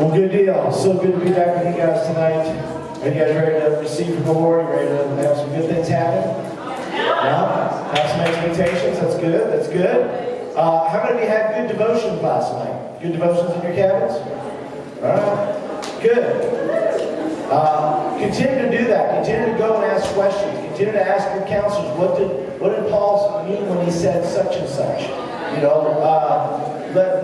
Well, good deal. So good to be back with you guys tonight. Are you guys ready to receive from the Lord? Ready to have some good things happen? Yeah? Have some expectations? That's good. That's good. How many of you had good devotions last night? Good devotions in your cabins? All right. Good. Continue to do that. Continue to go and ask questions. Continue to ask your counselors, what did Paul mean when he said such and such? You know,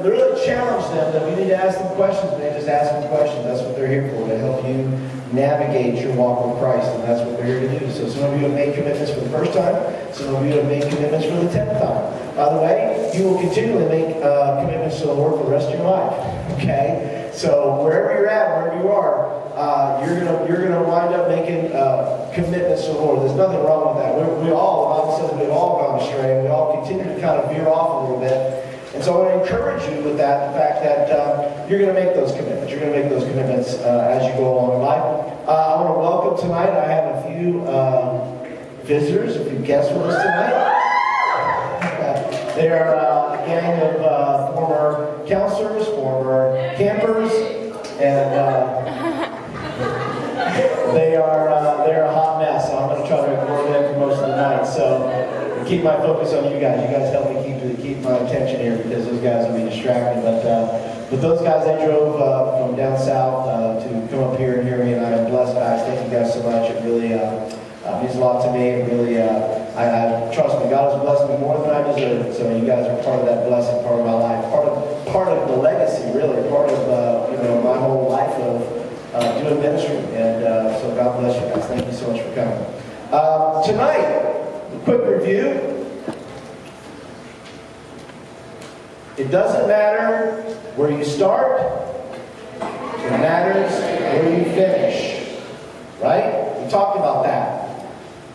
really challenge them that we need to ask them questions, and they just ask them questions. That's what they're here for, to help you navigate your walk with Christ, and that's what they're here to do. So some of you have made commitments for the first time, some of you have made commitments for the 10th time. By the way, you will continually make commitments to the Lord for the rest of your life. Okay? So wherever you're at, wherever you are, you're gonna wind up making commitments to the Lord. There's nothing wrong with that. We all, the Bible says, we've all gone astray. We all continue to kind of veer off a little bit. And so I want to encourage you with that, the fact that you're going to make those commitments. You're going to make those commitments as you go along in life. I want to welcome tonight. I have a few visitors, a few guests with us tonight. They are a gang of former counselors, former campers, and they're a hot mess. So I'm going to try to ignore them for most of the night. So keep my focus on you guys. You guys help me keep my attention here, because those guys will be distracting. But those guys, they drove from down south to come up here and hear me, and I'm blessed, guys. Thank you guys so much. It really means a lot to me. It really, I trust me. God has blessed me more than I deserve. So you guys are part of that blessing, part of my life, part of the legacy, really, part of my whole life of doing ministry. And so God bless you guys. Thank you so much for coming. Tonight, a quick review. It doesn't matter where you start. It matters where you finish. Right? We talked about that.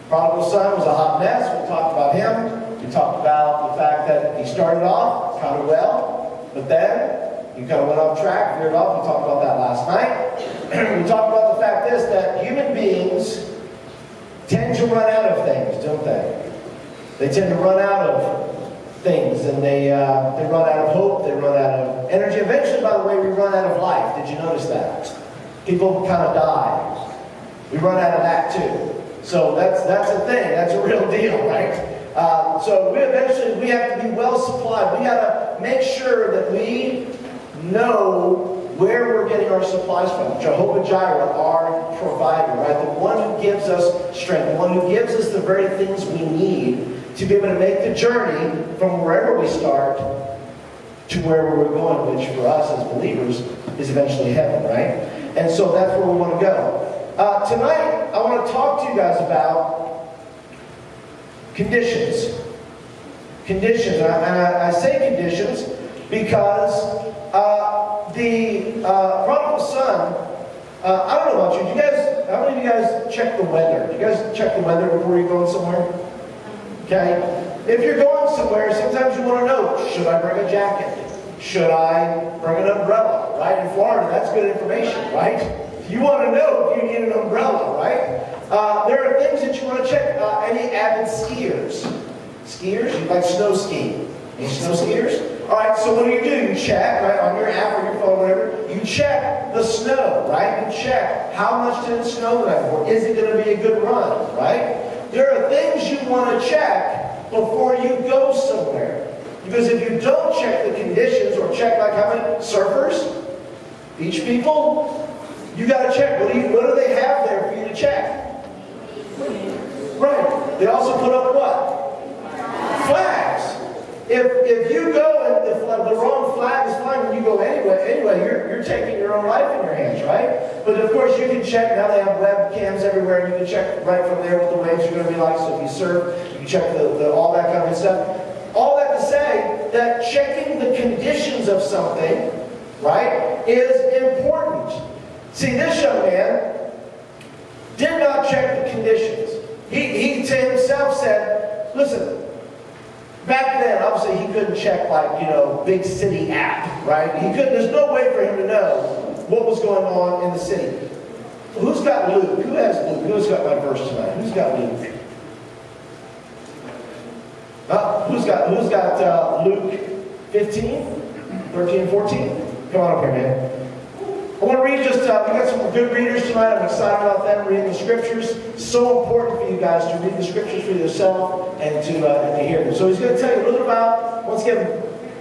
Prodigal son was a hot mess. We talked about him. We talked about the fact that he started off kind of well, but then he kind of went off track, veered off. We talked about that last night. We talked about the fact that human beings tend to run out of things, don't they? They tend to run out of things, and they run out of hope, they run out of energy. Eventually, by the way, we run out of life. Did you notice that? People kind of die. We run out of that too. So that's a thing. That's a real deal, right? So we have to be well supplied. We got to make sure that we know where we're getting our supplies from. Jehovah Jireh, our provider, right? The one who gives us strength, the one who gives us the very things we need to be able to make the journey from wherever we start to wherever we're going, which for us as believers is eventually heaven, right? And so that's where we want to go. Tonight, I want to talk to you guys about conditions. Conditions. And I say conditions because the prodigal son, I don't know about you. How many of you guys check the weather? Do you guys check the weather before you're going somewhere? Okay? If you're going somewhere, sometimes you want to know, should I bring a jacket? Should I bring an umbrella? Right? In Florida, that's good information, right? You want to know if you need an umbrella, right? There are things that you want to check. Any avid skiers? Skiers? You like snow skiing? Any snow skiers? All right, so what do? You check, right, on your app or your phone, whatever. You check the snow, right? You check how much did it snow the night before. Is it going to be a good run, right? There are things you want to check before you go somewhere. Because if you don't check the conditions, or check like how many surfers, beach people, you got to check. What do they have there for you to check? Right. They also put up what? Flags. If you go and the wrong flag is flying and you go anyway, you're taking your own life in your hands, right? But of course you can check. Now they have webcams everywhere, and you can check right from there what the waves are going to be like. So if you surf, you can check all that kind of stuff. All that to say that checking the conditions of something, right, is important. See, this young man did not check the conditions. He to himself said, listen, back then, obviously, he couldn't check, big city app, right? There's no way for him to know what was going on in the city. Who's got Luke? Who has Luke? Who's got my verse tonight? Who's got Luke? Who's got Luke 15, 13, 14? Come on up here, man. I want to read just, we got some good readers tonight. I'm excited about them reading the scriptures. It's so important for you guys to read the scriptures for yourself and to hear them. So he's going to tell you a little about, once again,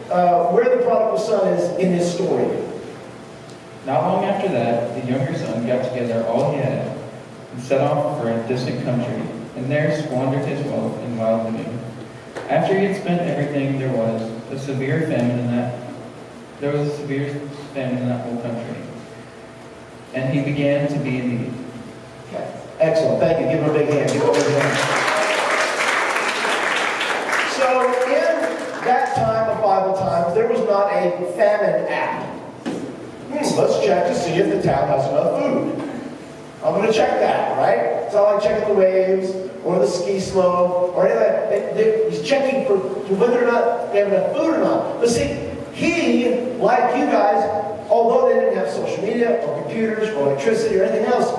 where the prodigal son is in his story. Not long after that, the younger son got together all he had and set off for a distant country, and there squandered his wealth in wild living. After he had spent everything, there was a severe famine in that whole country, and he began to be in need. Okay. Excellent. Thank you. Give him a big hand. Give him a big hand. So in that time of Bible times, there was not a famine act. Let's check to see if the town has enough food. I'm going to check that, right? It's not like checking the waves or the ski slope or anything. He's checking for whether or not they have enough food or not. But see, he, like you guys, although they didn't have social media or computers or electricity or anything else,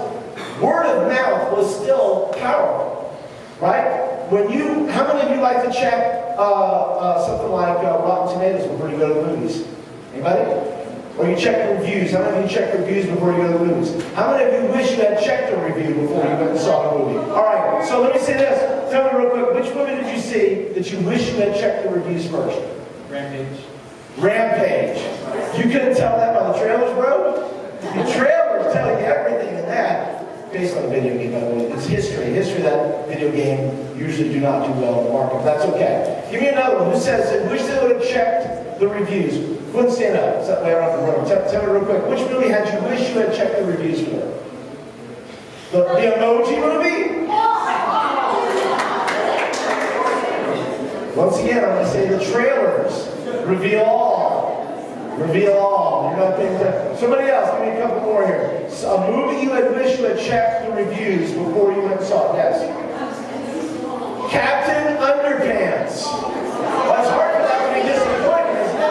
word of mouth was still powerful, right? How many of you like to check something like Rotten Tomatoes before you go to the movies? Anybody? Or you check the reviews. How many of you check reviews before you go to the movies? How many of you wish you had checked a review before you went and saw the movie? All right, so let me say this. Tell me real quick, which movie did you see that you wish you had checked the reviews first? Rampage. Rampage. You couldn't tell that by the trailers, bro? The trailers tell you everything in that. Based on a video game, by the way. It's history. History of that video game usually do not do well in the market. That's okay. Give me another one. Who says they wish they would have checked the reviews? Who wouldn't stand up? It's that way around the room. Tell me real quick. Which movie had you wish you had checked the reviews for? The Emoji movie? Once again, I'm going to say the trailers. Reveal all. Reveal all. You're not paying attention. Somebody else, give me a couple more here. A movie you had wished you had checked the reviews before you went and saw it. Yes. Captain Underpants. Well, it's hard for that to be disappointing, isn't it?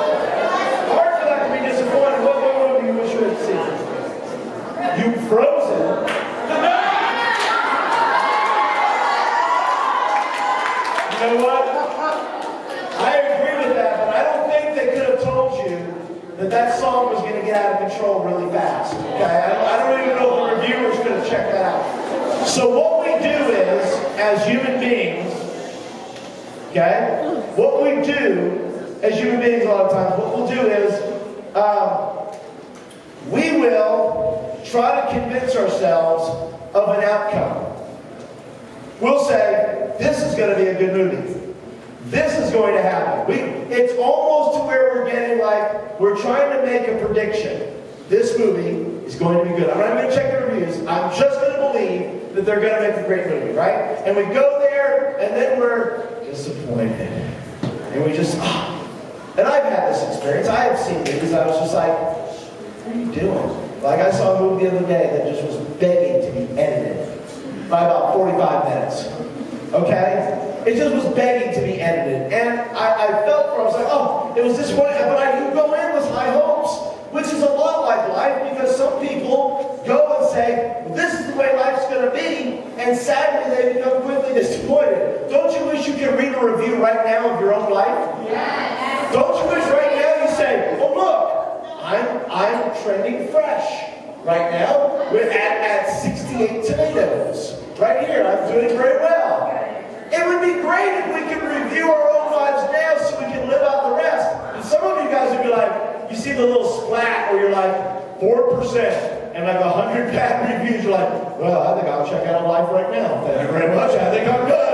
Hard for that to be disappointing. What movie you wish you had seen? You Frozen. You know what? I agree with that, but I don't think they could have told you that song was going to get out of control really fast. Okay? I don't even know if the reviewers could have checked that out. So what we do is, as human beings, okay? What we do as human beings a lot of times, what we'll do is, we will try to convince ourselves of an outcome. We'll say, this is going to be a good movie. This is going to happen. It's almost to where we're getting like, we're trying to make a prediction. This movie is going to be good. I'm not going to check the reviews. I'm just going to believe that they're going to make a great movie, right? And we go there, and then we're disappointed. And we just, And I've had this experience. I have seen movies. I was just like, what are you doing? Like I saw a movie the other day that just was begging to be edited by about 45 minutes. Okay? It just was begging to be edited. And I felt for it. I was like, oh, it was disappointing. But I do go in with high hopes, which is a lot like life, because some people go and say, this is the way life's going to be, and sadly they become quickly disappointed. Don't you wish you could read a review right now of your own life? Yes. Don't you wish right now you say, oh look, I'm trending fresh right now at 68 tomatoes. Right here, I'm doing very well. It would be great if we could review our own lives now so we can live out the rest. And some of you guys would be like, you see the little splat where you're like, 4%, and like 100 bad reviews, you're like, well, I think I'll check out life right now. Thank you very much. I think I'm good.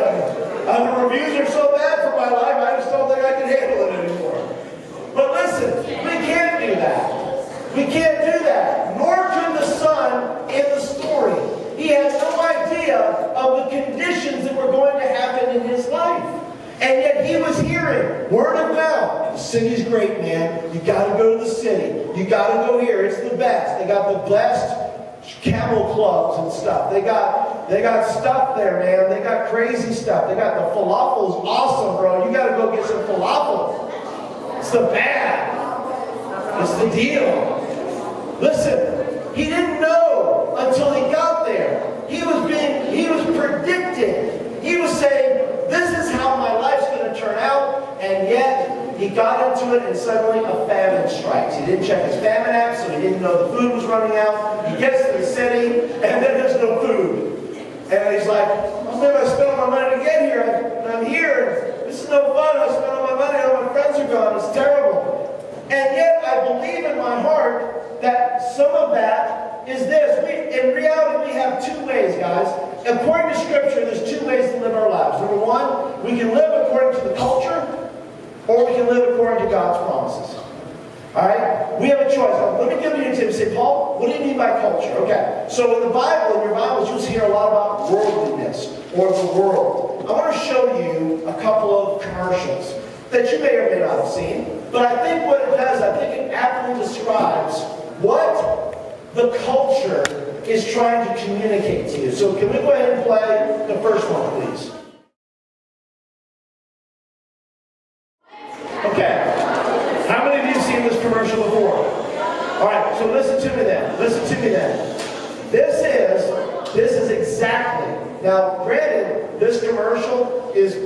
The reviews are so bad for my life, I just don't think I can handle it anymore. But listen, we can't do that. We can't do that. Nor can the son in the story. He has no idea of the conditions that were going to happen in his life. And yet he was hearing word of mouth. The city's great, man. You got to go to the city. You got to go here. It's the best. They got the best camel clubs and stuff. They got stuff there, man. They got crazy stuff. They got the falafel's awesome, bro. You got to go get some falafel. It's the bad. It's the deal. Listen, he didn't know until he got there. He was predicting. He was saying, this is how my life's going to turn out, and yet he got into it, and suddenly a famine strikes. He didn't check his famine app, so he didn't know the food was running out. He gets to the city, and then there's no food. And he's like, oh, maybe I spent all my money to get here, and I'm here. This is no fun. I spent all my money, all my friends are gone. It's terrible. And yet, I believe in my heart that some of that is this. In reality, we have two ways, guys. According to Scripture, there's two ways to live our lives. Number one, we can live according to the culture, or we can live according to God's promises. Alright? We have a choice. Now, let me give you an example. Say, Paul, what do you mean by culture? Okay. So in the Bible, in your Bibles, you'll hear a lot about worldliness, or the world. I want to show you a couple of commercials that you may or may not have seen. But I think what it does, I think it aptly describes what the culture is trying to communicate to you. So can we go ahead and play the first one, please? Okay. How many of you have seen this commercial before? All right, so listen to me then. Listen to me then. This is exactly, now granted, this commercial is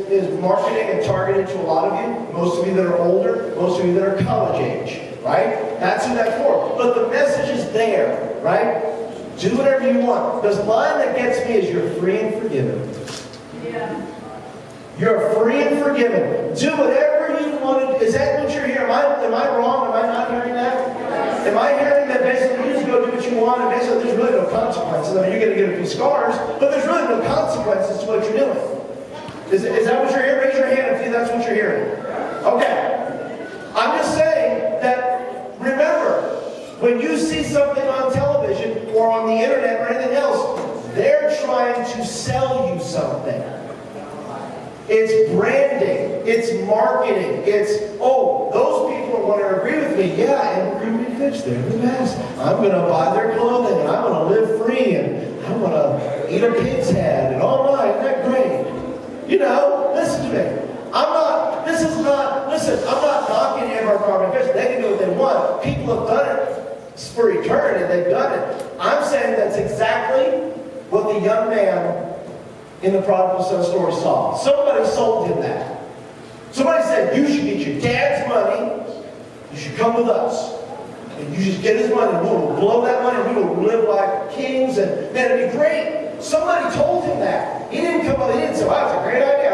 marketing and targeted to a lot of you, most of you that are older, most of you that are college age, right? That's who that's for. But the message is there, right? Do whatever you want. The line that gets me is you're free and forgiven. Yeah. You're free and forgiven. Do whatever you want to. Is that what you're hearing? Am I wrong? Am I not hearing that? Am I hearing that basically you just go do what you want and basically there's really no consequences? I mean, you're going to get a few scars, but there's really no consequences to what you're doing. Is that what you're hearing? Raise your hand if that's what you're hearing. Okay. I'm just saying that, remember, when you see something on television or on the internet or anything else, they're trying to sell you something. It's branding. It's marketing. It's, oh, those people want to agree with me. Yeah, and Creamy Fish, they're the best. I'm going to buy their clothing, and I'm going to live free, and I'm going to eat a pig's head, and all right, isn't that great? You know, listen to me. I'm not knocking Abercrombie Fish. They can do what they want. People have done it for eternity. They've done it. I'm saying that's exactly what the young man in the prodigal son story saw. Somebody sold him that. Somebody said, you should get your dad's money, you should come with us. And you just get his money, and we will blow that money, and we will live like kings, and man, it'd be great. Somebody told him that. He didn't come up, he didn't say, wow, that's a great idea.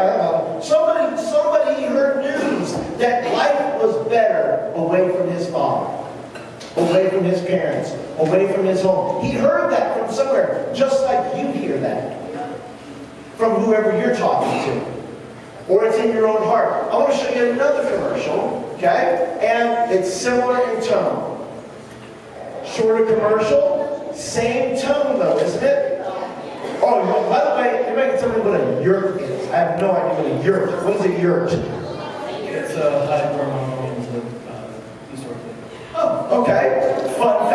Somebody heard news that life was better away from his father, away from his parents, away from his home. He heard that from somewhere, just like you hear that from whoever you're talking to. Or it's in your own heart. I want to show you another commercial, okay? And it's similar in tone. Shorter commercial, same tone though, isn't it? Oh, by the way, anybody can tell me what a yurt is? I have no idea what a yurt. What is a yurt? It's a hut where my mom owns a sort of thing. Oh, okay. Fun